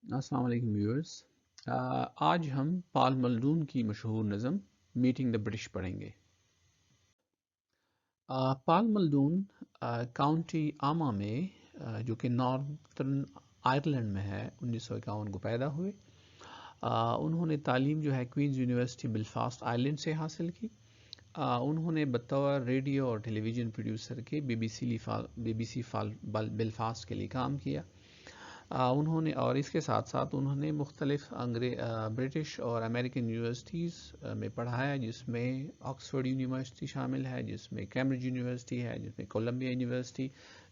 السلام علیکم ویورز. آج ہم پال ملڈون کی مشہور نظم میٹنگ دا برٹش پڑھیں گے. پال ملڈون کاؤنٹی آما میں جو کہ نارتھرن آئرلینڈ میں ہے 1951 کو پیدا ہوئے. انہوں نے تعلیم جو ہے کوئنز یونیورسٹی بلفاسٹ آئرلینڈ سے حاصل کی. انہوں نے بطور ریڈیو اور ٹیلی ویژن پروڈیوسر کے بی بی سی بلفاسٹ کے لیے کام کیا. انہوں نے اور اس کے ساتھ ساتھ انہوں نے مختلف برٹش اور امریکن یونیورسٹیز میں پڑھایا، جس میں آکسفورڈ یونیورسٹی شامل ہے، جس میں کیمبرج یونیورسٹی ہے، جس میں Columbia university,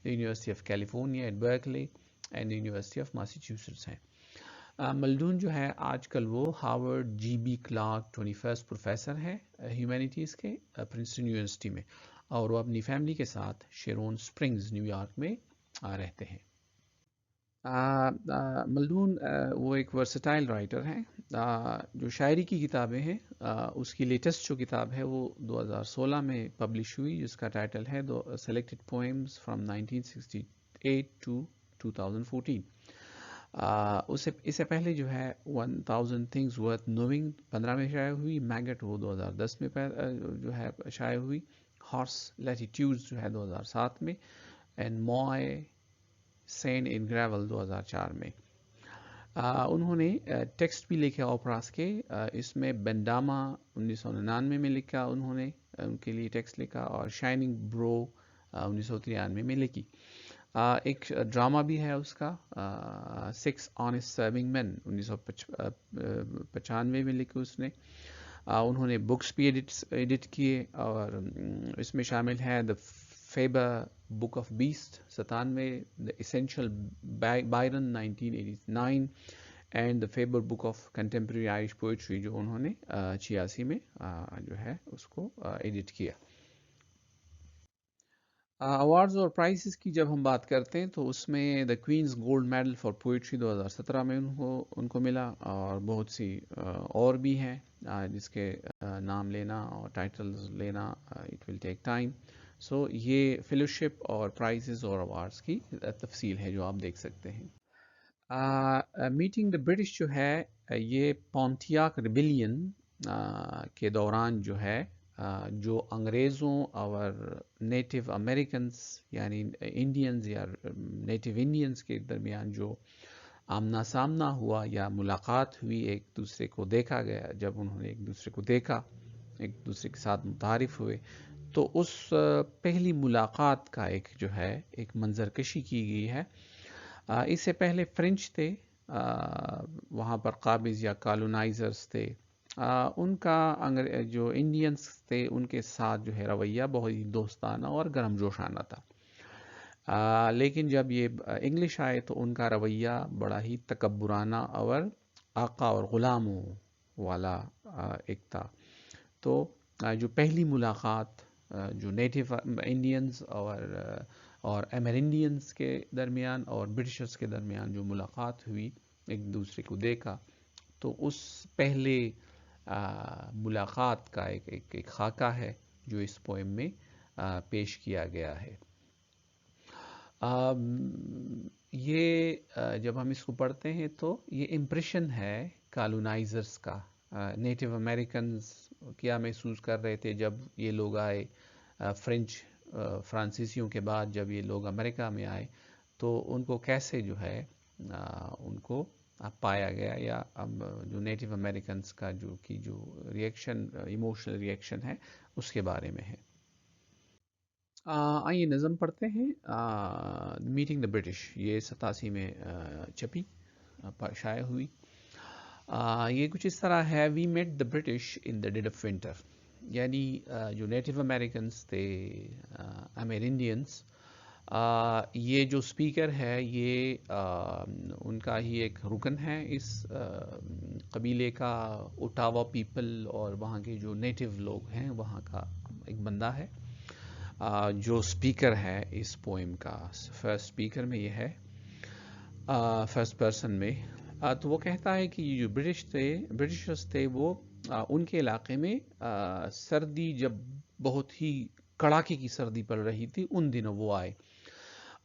university of California at Berkeley and university of Massachusetts ہیں. ملڈون جو ہے آج کل وہ Harvard G B Clark 21 professor ہے ہیومینٹیز کے پرنسٹن یونیورسٹی میں، اور وہ اپنی فیملی کے ساتھ شیرون سپرنگز نیو یارک میں رہتے ہیں. ملڈون وہ ایک ورسٹائل رائٹر ہیں. جو شاعری کی کتابیں ہیں، اس کی لیٹسٹ جو کتاب ہے وہ 2016 میں پبلش ہوئی، جس کا ٹائٹل ہے سلیکٹڈ پوئمز فرام 1968 ٹو 2014. اس سے پہلے جو ہے 1000 Things Worth Knowing 15 میں شائع ہوئی. میگٹ وہ 2010 میں جو ہے شائع ہوئی. ہارس لیٹیٹیوڈز جو ہے 2007 میں، اینڈ موائے سین ان گریول 2004 میں. انہوں نے ٹیکسٹ بھی لکھے اوپراس کے. اس میں بینڈاما 1999 میں لکھا، انہوں نے ان کے لیے ٹیکسٹ لکھا، اور شائننگ برو 1993 میں لکھی. ایک ڈرامہ بھی ہے اس کا، 6 Honest Serving Men 1995 میں لکھی اس نے. انہوں نے بکس بھی ایڈٹ کیے، اور اس میں شامل ہے the Faber book of beasts 97، the essential Byron 1989، and the Faber book of contemporary Irish poetry جو انہوں نے 86 میں جو ہے اس کو ایڈٹ کیا. ایوارڈز اور پرائزز کی جب ہم بات کرتے ہیں تو اس میں the Queen's gold medal for poetry 2017 میں ان کو ملا، اور بہت سی اور بھی ہیں جس کے نام لینا اور ٹائٹلز لینا اٹ ول ٹیک ٹائم. سو یہ فیلوشپ اور پرائزز اور ایوارڈز کی تفصیل ہے جو آپ دیکھ سکتے ہیں. میٹنگ دا برٹش جو ہے یہ پونٹیاک ریبیلین کے دوران جو ہے جو انگریزوں اور نیٹو امریکنز یعنی انڈینز یا نیٹو انڈینز کے درمیان جو آمنا سامنا ہوا یا ملاقات ہوئی، ایک دوسرے کو دیکھا گیا. جب انہوں نے ایک دوسرے کو دیکھا، ایک دوسرے کے ساتھ متعارف ہوئے، تو اس پہلی ملاقات کا ایک جو ہے ایک منظر کشی کی گئی ہے. اس سے پہلے فرینچ تھے وہاں پر، قابض یا کالونائزرز تھے. ان کا جو انڈینز تھے ان کے ساتھ جو ہے رویہ بہت ہی دوستانہ اور گرم جوشانہ تھا. لیکن جب یہ انگلش آئے تو ان کا رویہ بڑا ہی تکبرانہ اور آقا اور غلاموں والا ایک تھا. تو جو پہلی ملاقات جو نیٹو انڈینز اور امرینڈینز کے درمیان اور برٹشرز کے درمیان جو ملاقات ہوئی، ایک دوسرے کو دیکھا، تو اس پہلے ملاقات کا ایک خاکہ ہے جو اس پوئم میں پیش کیا گیا ہے. یہ جب ہم اس کو پڑھتے ہیں تو یہ امپریشن ہے کالونائزرز کا. نیٹو امریکنز کیا محسوس کر رہے تھے جب یہ لوگ آئے، فرانسیسیوں کے بعد جب یہ لوگ امریکہ میں آئے، تو ان کو کیسے جو ہے ان کو پایا گیا، یا جو نیٹو امریکنز کا جو ریئیکشن، ایموشنل ریئیکشن ہے، اس کے بارے میں ہے. آئیے نظم پڑھتے ہیں. میٹنگ دا برٹش یہ 87 میں چھپی، شائع ہوئی. یہ کچھ اس طرح ہے: we met the British in the dead of winter. یعنی جو نیٹو امریکنز تھے، امرینڈینز، یہ جو سپیکر ہے یہ ان کا ہی ایک رکن ہے اس قبیلے کا، اوٹاوا پیپل، اور وہاں کے جو نیٹو لوگ ہیں وہاں کا ایک بندہ ہے جو سپیکر ہے اس پوئم کا. فرسٹ سپیکر میں یہ ہے، فرسٹ پرسن میں. تو وہ کہتا ہے کہ یہ جو برٹشرز تھے وہ ان کے علاقے میں سردی جب بہت ہی کڑاکے کی سردی پڑ رہی تھی، ان دنوں وہ آئے،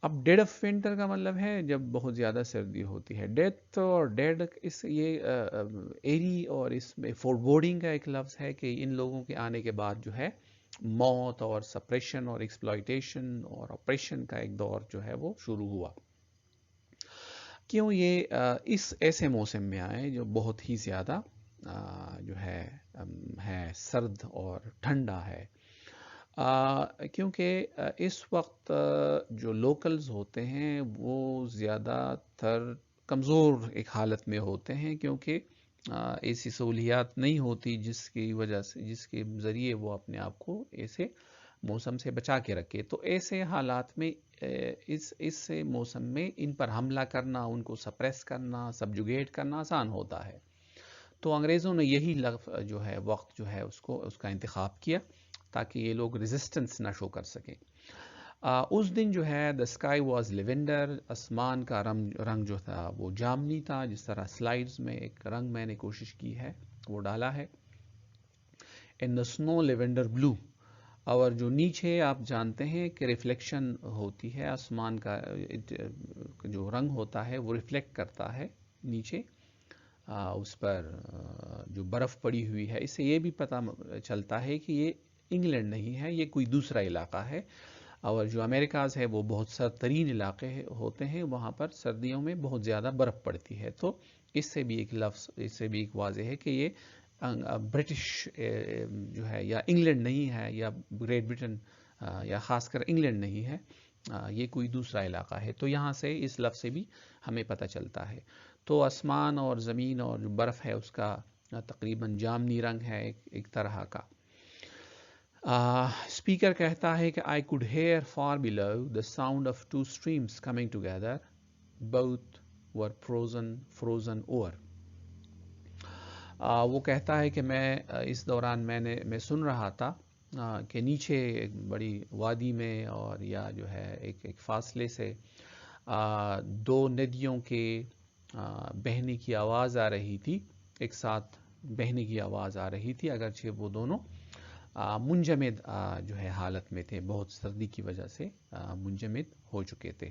اب ڈیڈ آف ونٹر کا مطلب ہے جب بہت زیادہ سردی ہوتی ہے. ڈیتھ اور ڈیڈ اس یہ ایری اور اس میں فور بورڈنگ کا ایک لفظ ہے کہ ان لوگوں کے آنے کے بعد جو ہے موت اور سپریشن اور ایکسپلائٹیشن اور آپریشن کا ایک دور جو ہے وہ شروع ہوا. کیوں یہ اس ایسے موسم میں آئے جو بہت ہی زیادہ جو ہے سرد اور ٹھنڈا ہے. کیونکہ اس وقت جو لوکلز ہوتے ہیں وہ زیادہ تر کمزور ایک حالت میں ہوتے ہیں، کیونکہ ایسی سہولیات نہیں ہوتی جس کی وجہ سے جس کے ذریعے وہ اپنے آپ کو ایسے موسم سے بچا کے رکھے. تو ایسے حالات میں اس موسم میں ان پر حملہ کرنا، ان کو سپریس کرنا، سبجوگیٹ کرنا آسان ہوتا ہے. تو انگریزوں نے یہی جو ہے وقت جو ہے اس کا انتخاب کیا تاکہ یہ لوگ ریزسٹنس نہ شو کر سکیں. اس دن جو ہے the sky was lavender، آسمان کا رنگ جو تھا وہ جامنی تھا. جس طرح سلائیڈز میں ایک رنگ میں نے کوشش کی ہے وہ ڈالا ہے. and the snow lavender blue، اور جو نیچے آپ جانتے ہیں کہ ریفلیکشن ہوتی ہے آسمان کا، جو رنگ ہوتا ہے وہ ریفلیکٹ کرتا ہے نیچے اس پر جو برف پڑی ہوئی ہے. اس سے یہ بھی پتہ چلتا ہے کہ یہ انگلینڈ نہیں ہے، یہ کوئی دوسرا علاقہ ہے. اور جو امریکاز ہے وہ بہت سرد ترین علاقے ہوتے ہیں، وہاں پر سردیوں میں بہت زیادہ برف پڑتی ہے. تو اس سے بھی ایک لفظ، اس سے بھی ایک واضح ہے کہ یہ برٹش جو ہے یا انگلینڈ نہیں ہے یا گریٹ برٹن یا خاص کر انگلینڈ نہیں ہے، یہ کوئی دوسرا علاقہ ہے. تو یہاں سے اس لفظ سے بھی ہمیں پتہ چلتا ہے. تو آسمان اور زمین اور جو برف ہے اس کا تقریباً جامنی رنگ ہے ایک طرح کا. اسپیکر کہتا ہے کہ I could hear far below the sound of two streams coming together, both were frozen over. وہ کہتا ہے کہ میں اس دوران میں سن رہا تھا کہ نیچے ایک بڑی وادی میں اور یا جو ہے ایک فاصلے سے دو ندیوں کے بہنے کی آواز آ رہی تھی، ایک ساتھ بہنے کی آواز آ رہی تھی، اگرچہ وہ دونوں منجمد جو ہے حالت میں تھے، بہت سردی کی وجہ سے منجمد ہو چکے تھے.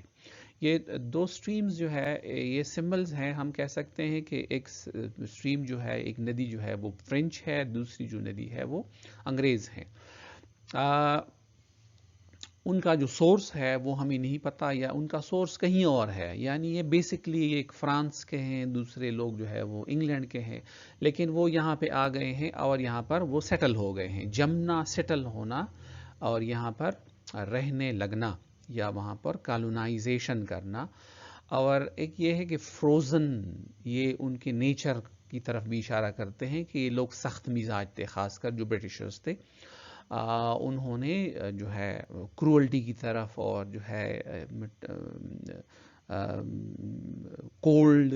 یہ دو سٹریمز جو ہے یہ سمبلز ہیں. ہم کہہ سکتے ہیں کہ ایک سٹریم جو ہے، ایک ندی جو ہے وہ فرینچ ہے، دوسری جو ندی ہے وہ انگریز ہے. ان کا جو سورس ہے وہ ہمیں نہیں پتا، یا ان کا سورس کہیں اور ہے. یعنی یہ بیسکلی ایک فرانس کے ہیں، دوسرے لوگ جو ہے وہ انگلینڈ کے ہیں، لیکن وہ یہاں پہ آ گئے ہیں اور یہاں پر وہ سیٹل ہو گئے ہیں. جمنا، سیٹل ہونا اور یہاں پر رہنے لگنا یا وہاں پر کالونائزیشن کرنا. اور ایک یہ ہے کہ فروزن، یہ ان کے نیچر کی طرف بھی اشارہ کرتے ہیں کہ یہ لوگ سخت مزاج تھے، خاص کر جو برٹشرز تھے. انہوں نے جو ہے کروئلٹی کی طرف اور جو ہے کولڈ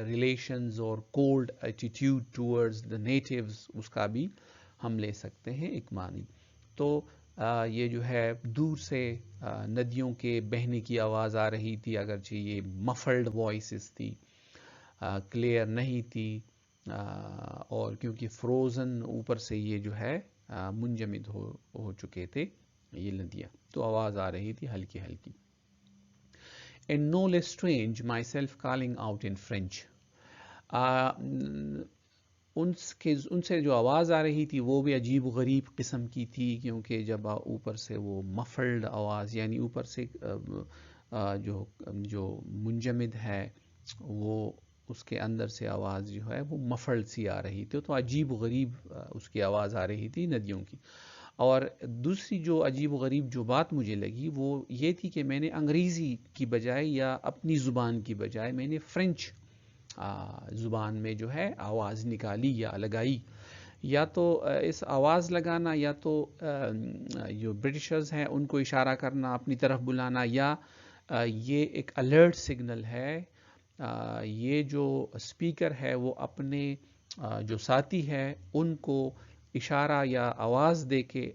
ریلیشنز اور cold attitude towards the natives, اس کا بھی ہم لے سکتے ہیں ایک معنی. تو یہ جو ہے دور سے ندیوں کے بہنے کی آواز آ رہی تھی، اگرچہ یہ مفلڈ وائسز تھی، کلیئر نہیں تھی، اور کیونکہ فروزن اوپر سے یہ جو ہے منجمد ہو چکے تھے یہ ندیاں، تو آواز آ رہی تھی ہلکی ہلکی. And no less strange myself calling out in French. ان سے جو آواز آ رہی تھی وہ بھی عجیب و غریب قسم کی تھی، کیونکہ جب اوپر سے وہ مفلڈ آواز، یعنی اوپر سے جو منجمد ہے وہ اس کے اندر سے آواز جو ہے وہ مفلڈ سی آ رہی تھی، تو عجیب و غریب اس کی آواز آ رہی تھی ندیوں کی. اور دوسری جو عجیب و غریب جو بات مجھے لگی وہ یہ تھی کہ میں نے انگریزی کی بجائے یا اپنی زبان کی بجائے میں نے فرینچ زبان میں جو ہے آواز نکالی یا لگائی. یا تو اس آواز لگانا یا تو جو برٹشرز ہیں ان کو اشارہ کرنا، اپنی طرف بلانا، یا یہ ایک الرٹ سگنل ہے. یہ جو اسپیکر ہے وہ اپنے جو ساتھی ہے ان کو اشارہ یا آواز دے کے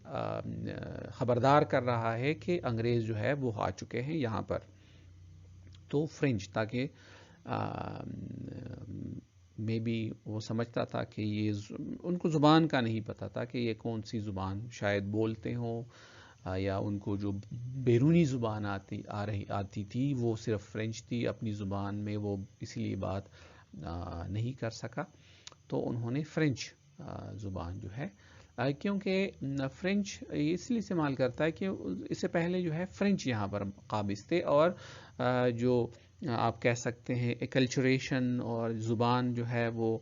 خبردار کر رہا ہے کہ انگریز جو ہے وہ آ چکے ہیں یہاں پر. تو فرینچ، تاکہ میں بھی وہ سمجھتا تھا کہ یہ ان کو زبان کا نہیں پتہ تھا کہ یہ کون سی زبان شاید بولتے ہوں یا ان کو جو بیرونی زبان آتی تھی وہ صرف فرینچ تھی، اپنی زبان میں وہ اسی لیے بات نہیں کر سکا، تو انہوں نے فرینچ زبان جو ہے، کیونکہ فرینچ اس لیے استعمال کرتا ہے کہ اس سے پہلے جو ہے فرینچ یہاں پر قابض تھے، اور جو آپ کہہ سکتے ہیں ایکلچریشن اور زبان جو ہے وہ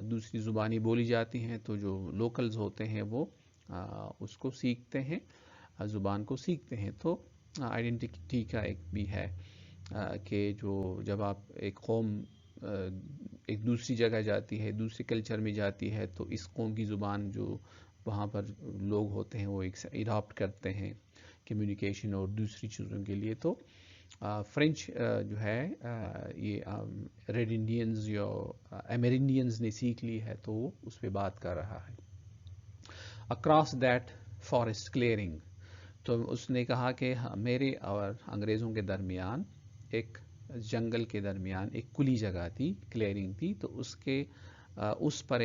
دوسری زبانی بولی جاتی ہیں، تو جو لوکلز ہوتے ہیں وہ اس کو سیکھتے ہیں، زبان کو سیکھتے ہیں. تو آئیڈینٹی کا ایک بھی ہے کہ جب آپ ایک قوم ایک دوسری جگہ جاتی ہے، دوسری کلچر میں جاتی ہے، تو اس قوم کی زبان جو وہاں پر لوگ ہوتے ہیں وہ ایک اڈاپٹ کرتے ہیں کمیونیکیشن اور دوسری چیزوں کے لیے. تو فرینچ جو ہے یہ ریڈ انڈینز یا ایمرینڈینز نے سیکھ لی ہے، تو وہ اس پہ بات کر رہا ہے. اکراس دیٹ فارسٹ کلیئرنگ، تو اس نے کہا کہ میرے اور انگریزوں کے درمیان ایک جنگل کے درمیان ایک کھلی جگہ تھی، کلیئرنگ تھی، تو اس پر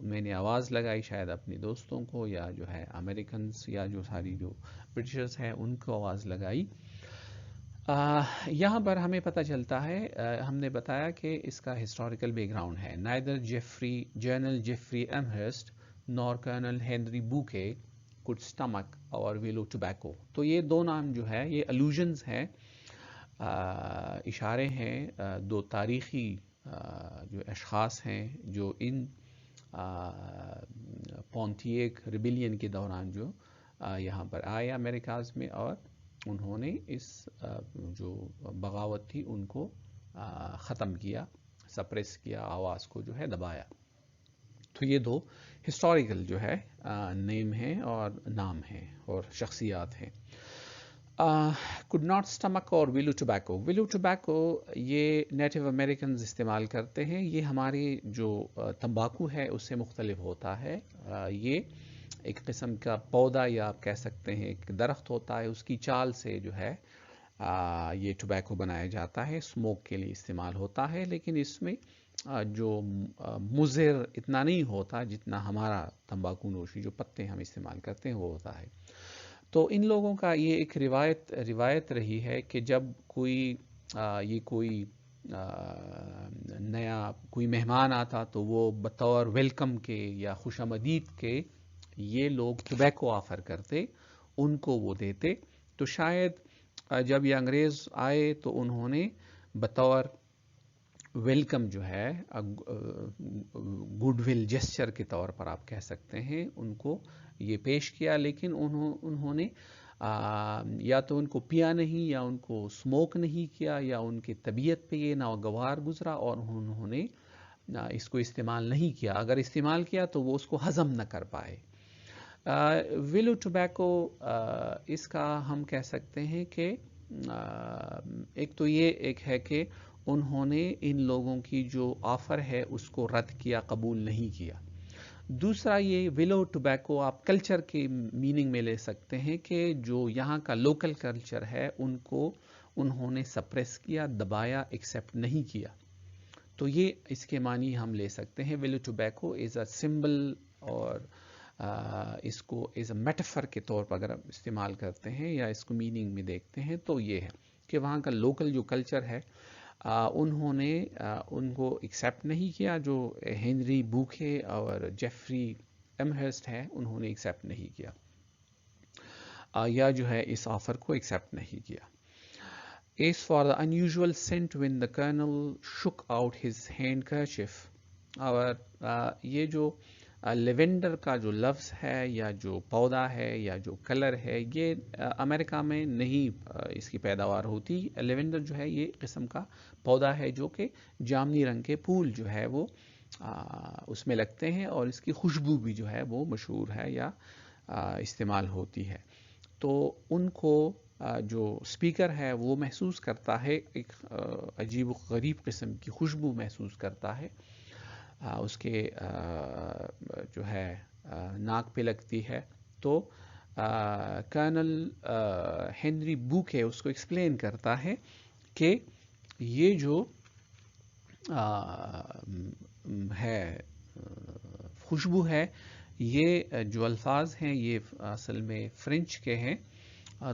میں نے آواز لگائی، شاید اپنے دوستوں کو یا جو ہے امریکنز یا جو ساری جو برٹشرز ہیں ان کو آواز لگائی. یہاں پر ہمیں پتہ چلتا ہے، ہم نے بتایا کہ اس کا ہسٹوریکل بیک گراؤنڈ ہے. Neither general Jeffery Amherst nor colonel Henry Bouquet could stomach اور ویلو ٹوبیکو. تو یہ دو نام جو ہے یہ الوژنز ہیں، اشارے ہیں دو تاریخی جو اشخاص ہیں جو ان پونتییک ریبیلین کے دوران جو یہاں پر آئے امریکاز میں، اور انہوں نے اس جو بغاوت تھی ان کو ختم کیا، سپریس کیا، آواز کو جو ہے دبایا. تو یہ دو ہسٹوریکل جو ہے نیم ہیں اور نام ہیں اور شخصیات ہیں. could not stomach اور ویلو ٹوبیکو. ویلو ٹوبیکو یہ نیٹو امریکنز استعمال کرتے ہیں. یہ ہماری جو تمباکو ہے اس سے مختلف ہوتا ہے. یہ ایک قسم کا پودا یا آپ کہہ سکتے ہیں ایک درخت ہوتا ہے، اس کی چال سے جو ہے یہ ٹوبیکو بنایا جاتا ہے، اسموک کے لیے استعمال ہوتا ہے، لیکن اس میں جو مضر اتنا نہیں ہوتا جتنا ہمارا تمباکو نوشی جو پتے ہم استعمال کرتے ہیں وہ ہوتا ہے. تو ان لوگوں کا یہ ایک روایت رہی ہے کہ جب کوئی نیا کوئی مہمان آتا تو وہ بطور ویلکم کے یا خوش آمدید کے یہ لوگ ٹوبیکو آفر کرتے، ان کو وہ دیتے. تو شاید جب یہ انگریز آئے تو انہوں نے بطور ویلکم جو ہے گڈ ول جیسچر کے طور پر آپ کہہ سکتے ہیں ان کو یہ پیش کیا، لیکن انہوں نے یا تو ان کو پیا نہیں یا ان کو سموک نہیں کیا یا ان کی طبیعت پہ یہ ناگوار گزرا اور انہوں نے اس کو استعمال نہیں کیا. اگر استعمال کیا تو وہ اس کو ہضم نہ کر پائے. ویلو ٹوبیکو اس کا ہم کہہ سکتے ہیں کہ ایک تو یہ ایک ہے کہ انہوں نے ان لوگوں کی جو آفر ہے اس کو رد کیا، قبول نہیں کیا. دوسرا یہ ویلو ٹوبیکو آپ کلچر کے میننگ میں لے سکتے ہیں کہ جو یہاں کا لوکل کلچر ہے ان کو انہوں نے سپریس کیا، دبایا، ایکسیپٹ نہیں کیا. تو یہ اس کے معنی ہم لے سکتے ہیں. Value tobacco is a symbol اور اس کو ایز اے میٹافر کے طور پر اگر آپ استعمال کرتے ہیں یا اس کو میننگ میں دیکھتے ہیں تو یہ ہے کہ وہاں کا لوکل جو کلچر ہے انہوں نے ان کو ایکسیپٹ نہیں کیا. جو ہنری بوکے اور جیفری ایمہرسٹ ہے انہوں نے ایکسیپٹ نہیں کیا یا جو ہے اس آفر کو ایکسیپٹ نہیں کیا. As for the unusual scent when the colonel shook out his handkerchief، اور یہ جو لیونڈر کا جو لفظ ہے یا جو پودا ہے یا جو کلر ہے یہ امریکہ میں نہیں اس کی پیداوار ہوتی. لیونڈر جو ہے یہ قسم کا پودا ہے جو کہ جامنی رنگ کے پھول جو ہے وہ اس میں لگتے ہیں اور اس کی خوشبو بھی جو ہے وہ مشہور ہے یا استعمال ہوتی ہے. تو ان کو جو اسپیکر ہے وہ محسوس کرتا ہے، ایک عجیب و غریب قسم کی خوشبو محسوس کرتا ہے، اس کے جو ہے ناک پہ لگتی ہے. تو کرنل ہنری بوکے اس کو ایکسپلین کرتا ہے کہ یہ جو ہے خوشبو ہے یہ جو الفاظ ہیں یہ اصل میں فرینچ کے ہیں.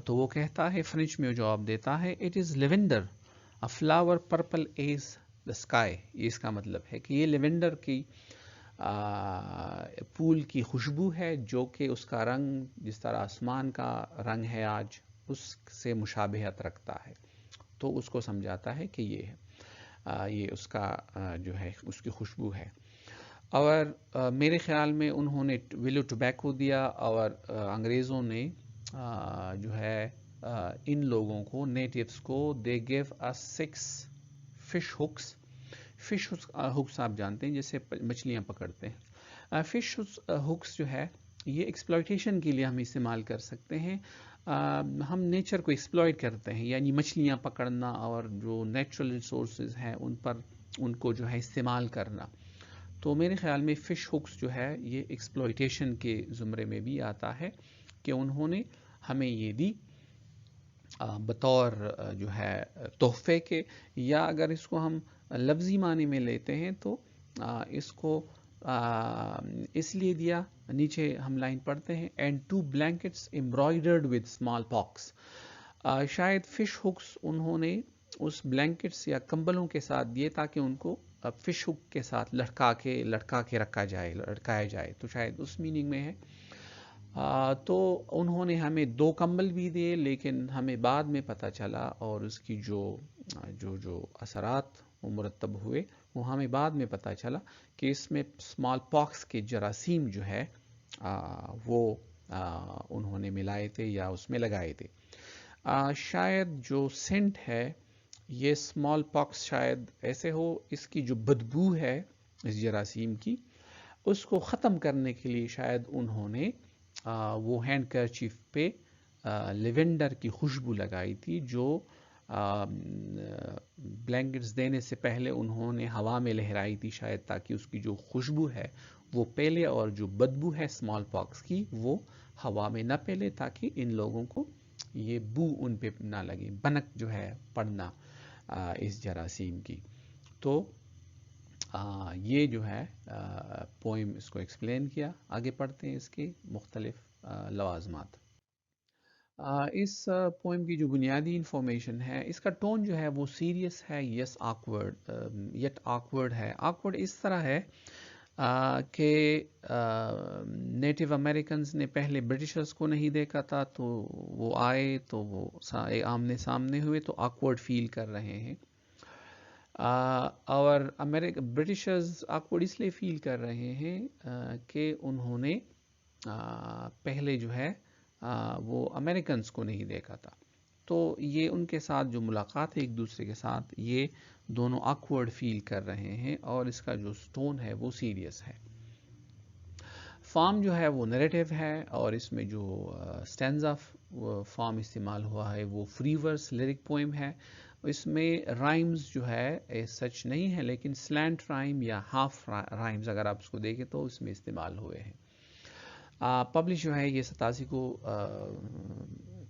تو وہ کہتا ہے فرینچ میں جواب دیتا ہے it is lavender a flower purple as the sky. یہ اس کا مطلب ہے کہ یہ لیونڈر کی پھول کی خوشبو ہے جو کہ اس کا رنگ جس طرح آسمان کا رنگ ہے آج اس سے مشابہت رکھتا ہے. تو اس کو سمجھاتا ہے کہ یہ ہے یہ اس کا جو ہے اس کی خوشبو ہے. اور میرے خیال میں انہوں نے ویلو ٹوبیکو دیا اور انگریزوں نے جو ہے ان لوگوں کو نیٹیوز کو they gave us 6 fish hooks. Fish hooks آپ جانتے ہیں جیسے مچھلیاں پکڑتے ہیں. فش ہکس جو ہے یہ ایکسپلائٹیشن کے لیے ہم استعمال کر سکتے ہیں. ہم نیچر کو ایکسپلائٹ کرتے ہیں یعنی مچھلیاں پکڑنا اور جو نیچرل ریسورسز ہیں ان کو جو ہے استعمال کرنا. تو میرے خیال میں فش ہکس جو ہے یہ ایکسپلائٹیشن کے زمرے میں بھی آتا ہے کہ انہوں نے ہمیں یہ دی بطور جو ہے تحفے کے, یا اگر اس کو ہم لفظی معنی میں لیتے ہیں تو اس کو اس لیے دیا. نیچے ہم لائن پڑھتے ہیں and 2 blankets embroidered with small pox. شاید فش ہکس انہوں نے اس بلینکٹس یا کمبلوں کے ساتھ دیے تاکہ ان کو فش ہک کے ساتھ لٹکا کے لٹکایا جائے. تو شاید اس میننگ میں ہے. تو انہوں نے ہمیں 2 کمبل بھی دیے لیکن ہمیں بعد میں پتہ چلا اور اس کی جو اثرات مرتب ہوئے وہ ہمیں بعد میں پتہ چلا کہ اس میں اسمال پاکس کے جراثیم جو ہے وہ انہوں نے ملائے تھے یا اس میں لگائے تھے. شاید جو سینٹ ہے یہ اسمال پاکس شاید ایسے ہو اس کی جو بدبو ہے اس جراثیم کی اس کو ختم کرنے کے لیے شاید انہوں نے وہ ہینڈ کرچیف پہ لیونڈر کی خوشبو لگائی تھی جو بلینکٹس دینے سے پہلے انہوں نے ہوا میں لہرائی تھی شاید تاکہ اس کی جو خوشبو ہے وہ پھیلے اور جو بدبو ہے اسمال پاکس کی وہ ہوا میں نہ پھیلے تاکہ ان لوگوں کو یہ بو ان پہ نہ لگے, بنک جو ہے پڑنا اس جراثیم کی. تو یہ جو ہے پوئم اس کو ایکسپلین کیا. آگے پڑھتے ہیں اس کے مختلف لوازمات. اس پوئم کی جو بنیادی انفارمیشن ہے اس کا ٹون جو ہے وہ سیریس ہے, یس آکورڈ یٹ آکورڈ ہے. آکورڈ اس طرح ہے کہ نیٹو امریکنز نے پہلے برٹشرز کو نہیں دیکھا تھا تو وہ آئے تو وہ آمنے سامنے ہوئے تو آکورڈ فیل کر رہے ہیں. اور برٹشرز آکورڈ اس لیے فیل کر رہے ہیں کہ انہوں نے پہلے جو ہے وہ امریکنز کو نہیں دیکھا تھا. تو یہ ان کے ساتھ جو ملاقات ہے ایک دوسرے کے ساتھ یہ دونوں آکورڈ فیل کر رہے ہیں اور اس کا جو سٹون ہے وہ سیریس ہے. فارم جو ہے وہ نریٹیو ہے اور اس میں جو سٹینزا فارم استعمال ہوا ہے وہ فری ورس لیرک پوئم ہے. اس میں رائمز جو ہے سچ نہیں ہے لیکن سلینٹ رائم یا ہاف رائمز اگر آپ اس کو دیکھیں تو اس میں استعمال ہوئے ہیں. پبلش جو ہے یہ 87 کو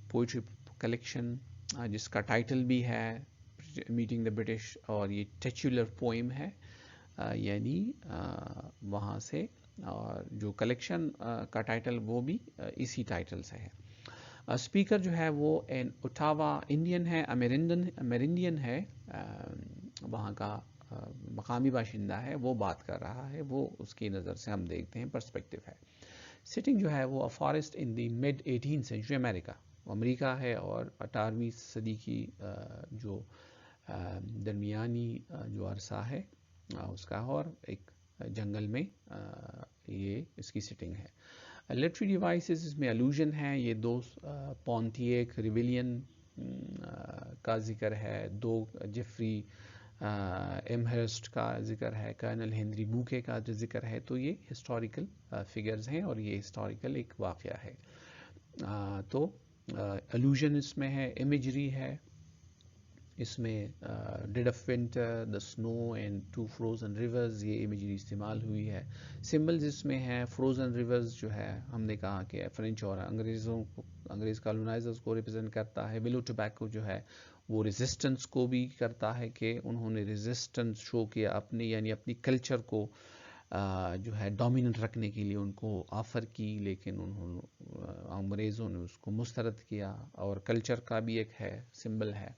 پوئٹری کلیکشن جس کا ٹائٹل بھی ہے میٹنگ دا برٹش اور یہ ٹیچولر پوئم ہے یعنی وہاں سے, اور جو کلیکشن کا ٹائٹل وہ بھی اسی ٹائٹل سے ہے. اسپیکر جو ہے وہ اوٹاوا انڈین ہے, امرینڈین ہے, وہاں کا مقامی باشندہ ہے, وہ بات کر رہا ہے, وہ اس کی نظر سے ہم دیکھتے ہیں پرسپیکٹیو ہے. سٹنگ جو ہے وہ forest in the mid 18th century America ہے اور 18ویں صدی کی جو درمیانی جو عرصہ ہے اس کا, اور ایک جنگل میں یہ اس کی سٹنگ ہے. لٹری ڈیوائسز اس میں الوژن ہے, یہ 2 پونتیک ریویلین کا ذکر ہے, 2 جیفری ایمہرسٹ کا ذکر ہے, کرنل ہنری بوکے کا جو ذکر ہے. تو یہ ہسٹوریکل فگرز ہیں اور یہ ہسٹوریکل ایک واقعہ ہے. تو الوژن اس میں ہے, امیجری ہے اس میں, ڈیڈ آف ونٹر, دا سنو اینڈ 2 فروزن ریورز, یہ امیجری استعمال ہوئی ہے. سمبلز اس میں ہے, فروزن ریورز جو ہے ہم نے کہا کہ فرینچ اور انگریز کالونائزرز کو ریپرزینٹ کرتا ہے. ویلو ٹوبیکو جو ہے وہ ریزسٹنس کو بھی کرتا ہے کہ انہوں نے ریزسٹنس شو کیا اپنی یعنی اپنی کلچر کو جو ہے ڈومیننٹ رکھنے کے لیے ان کو آفر کی، لیکن انگریزوں نے اس کو مسترد کیا، اور کلچر کا بھی ایک ہے سمبل ہے.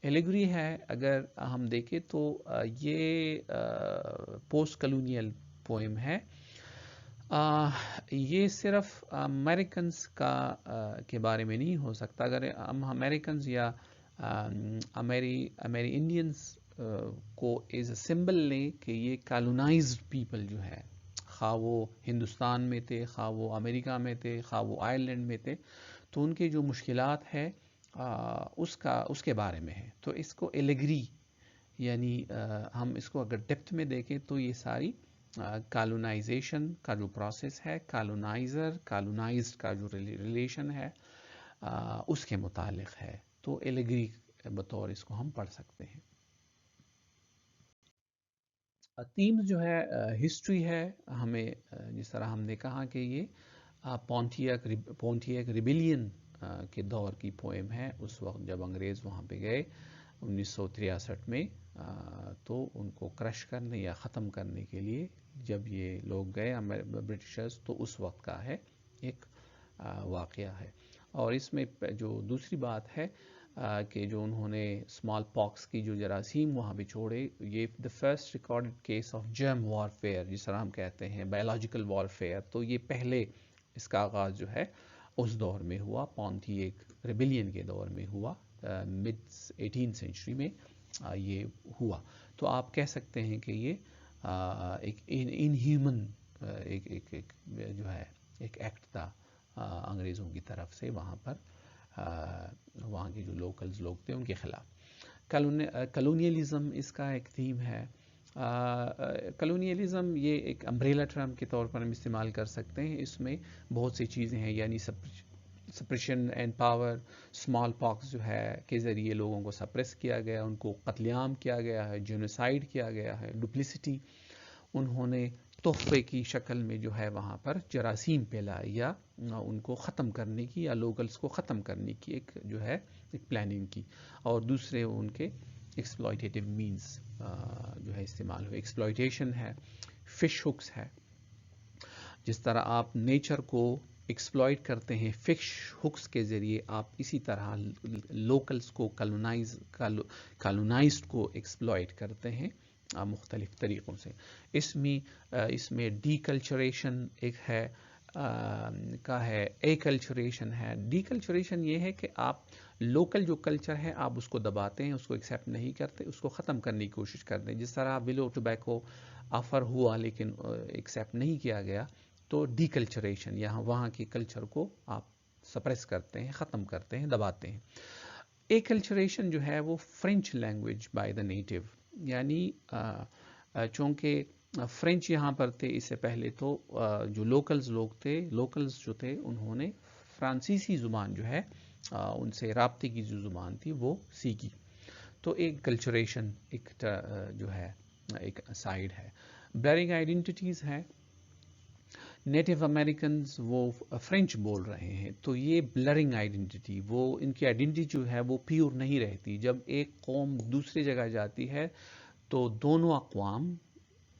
ایلیگری ہے، اگر ہم دیکھیں تو یہ پوسٹ کلونیل پوئم ہے. یہ صرف امریکنز کے بارے میں نہیں ہو سکتا. اگر ہم امریکنز یا امیری انڈینز کو ایز اے سمبل لیں کہ یہ کالونائزڈ پیپل جو ہے، خواہ وہ ہندوستان میں تھے، خواہ وہ امریکہ میں تھے، خواہ وہ آئرلینڈ میں تھے، تو ان کے جو مشکلات ہے اس کے بارے میں ہے. تو اس کو ایلیگری، یعنی ہم اس کو اگر ڈیپتھ میں دیکھیں تو یہ ساری کالونائزیشن کا جو پروسیس ہے، کالونائزڈ کا جو ریلیشن ہے اس کے متعلق ہے. تو ایلیگری بطور اس کو ہم پڑھ سکتے ہیں. تھیمز جو ہے ہسٹری ہے. ہمیں جس طرح ہم نے کہا کہ یہ پونٹیاک ریبیلین کے دور کی پوئم ہے. اس وقت جب انگریز وہاں پہ گئے 1963 میں، تو ان کو کرش کرنے یا ختم کرنے کے لیے جب یہ لوگ گئے برٹشرز، تو اس وقت کا ہے ایک واقعہ ہے. اور اس میں جو دوسری بات ہے کہ جو انہوں نے اسمال پاکس کی جو جراثیم وہاں پہ چھوڑے، یہ the first recorded case of جرم وارفیئر جس طرح ہم کہتے ہیں، بایولوجیکل وارفیئر. تو یہ پہلے اس کا آغاز جو ہے اس دور میں ہوا، پونٹیاک ریبیلین کے دور میں ہوا، مڈ 18 سینچری میں یہ ہوا. تو آپ کہہ سکتے ہیں کہ یہ ایک انہیومن ایک جو ہے ایک ایکٹ تھا انگریزوں کی طرف سے وہاں پر وہاں کے جو لوکلز لوگ تھے ان کے خلاف. کلونیلزم اس کا ایک تھیم ہے. کلونیلزم یہ ایک امبریلا ٹرم کے طور پر ہم استعمال کر سکتے ہیں. اس میں بہت سی چیزیں ہیں، یعنی سپریشن اینڈ پاور. اسمال پاکس جو ہے کے ذریعے لوگوں کو سپریس کیا گیا، ان کو قتل عام کیا گیا ہے، جینوسائیڈ کیا گیا ہے. ڈپلیسٹی، انہوں نے تحفے کی شکل میں جو ہے وہاں پر جراثیم پھیلائی یا ان کو ختم کرنے کی یا لوکلز کو ختم کرنے کی ایک جو ہے ایک پلاننگ کی. اور دوسرے ان کے ایکسپلائٹیٹیو مینز جو ہے استعمال ہوئے. ایکسپلائٹیشن ہے، فش ہکس ہے. جس طرح آپ نیچر کو ایکسپلائٹ کرتے ہیں فش ہکس کے ذریعے، آپ اسی طرح لوکلز کو کالونائزڈ کو ایکسپلائٹ کرتے ہیں مختلف طریقوں سے. اس میں ڈی کلچریشن ایک ہے اے کلچریشن ہے. ڈی کلچریشن یہ ہے کہ آپ لوکل جو کلچر ہے آپ اس کو دباتے ہیں، اس کو ایکسیپٹ نہیں کرتے، اس کو ختم کرنے کی کوشش کرتے ہیں. جس طرح ولو ٹوبیکو آفر ہوا لیکن ایکسیپٹ نہیں کیا گیا، تو ڈی کلچریشن یہاں وہاں کی کلچر کو آپ سپریس کرتے ہیں، ختم کرتے ہیں، دباتے ہیں. اے کلچریشن جو ہے وہ French language by the NATO, یعنی چونکہ فرینچ یہاں پر تھے اس سے پہلے، تو جو لوکلز جو تھے انہوں نے فرانسیسی زبان جو ہے ان سے رابطے کی جو زبان تھی وہ سیکھی. تو ایک کلچریشن ایک جو ہے ایک سائیڈ ہے. بلرنگ آئیڈینٹیٹیز ہے. نیٹو امریکنز وہ فرینچ بول رہے ہیں، تو یہ بلرنگ آئیڈینٹی، وہ ان کی آئیڈینٹی جو ہے وہ پیور نہیں رہتی. جب ایک قوم دوسری جگہ جاتی ہے تو دونوں اقوام،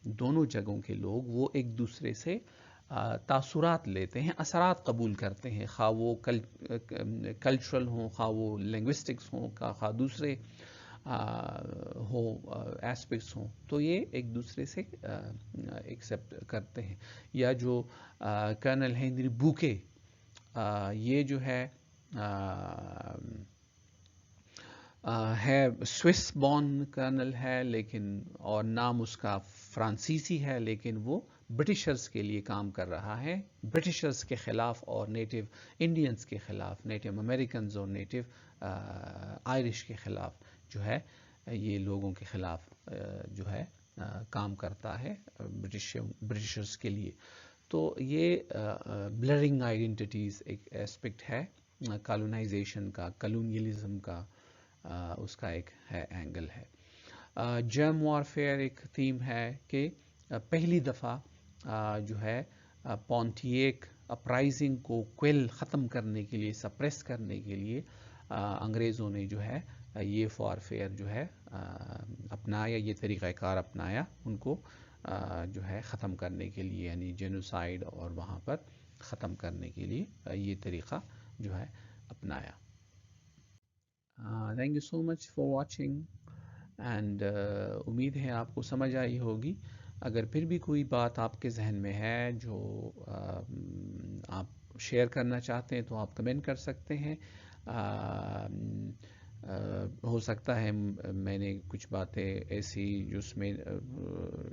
دونوں جگہوں کے لوگ وہ ایک دوسرے سے تاثرات لیتے ہیں، اثرات قبول کرتے ہیں، خواہ وہ کلچرل ہوں، خواہ وہ لنگوسٹکس ہوں، خواہ دوسرے ایسپیکٹس ہوں. تو یہ ایک دوسرے سے ایکسیپٹ کرتے ہیں. یا جو کرنل ہنری بوکے، یہ جو ہے سوئس بورن کرنل ہے، لیکن اور نام اس کا فرانسیسی ہے، لیکن وہ برٹشرز کے لیے کام کر رہا ہے، برٹشرز کے خلاف اور نیٹو انڈینز کے خلاف، نیٹو امریکنز اور نیٹو آئرش کے خلاف جو ہے یہ لوگوں کے خلاف جو ہے کام کرتا ہے برٹشرز کے لیے. تو یہ بلرنگ آئیڈینٹیٹیز ایک ایسپیکٹ ہے کالونائزیشن کا، کلونیلزم کا، اس کا ایک ہے اینگل ہے. جرم وارفیئر ایک تھیم ہے کہ پہلی دفعہ جو ہے پونٹیاک اپرائزنگ کو ختم کرنے کے لیے، سپریس کرنے کے لیے انگریزوں نے جو ہے یہ وارفیئر جو ہے اپنایا، یہ طریقہ کار اپنایا ان کو جو ہے ختم کرنے کے لیے، یعنی جینوسائیڈ اور وہاں پر ختم کرنے کے لیے یہ طریقہ جو ہے اپنایا۔ Thank you so much for watching, and امید ہے آپ کو سمجھ آئی ہوگی۔ اگر پھر بھی کوئی بات آپ کے ذہن میں ہے جو آپ شیئر کرنا چاہتے ہیں تو آپ کمنٹ کر سکتے ہیں۔ ہو سکتا ہے میں نے کچھ باتیں ایسی جس میں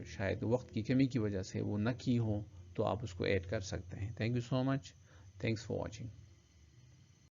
شاید وقت کی کمی کی وجہ سے وہ نہ کی ہوں، تو آپ اس کو ایڈ کر سکتے ہیں۔ Thank you so much, thanks for watching.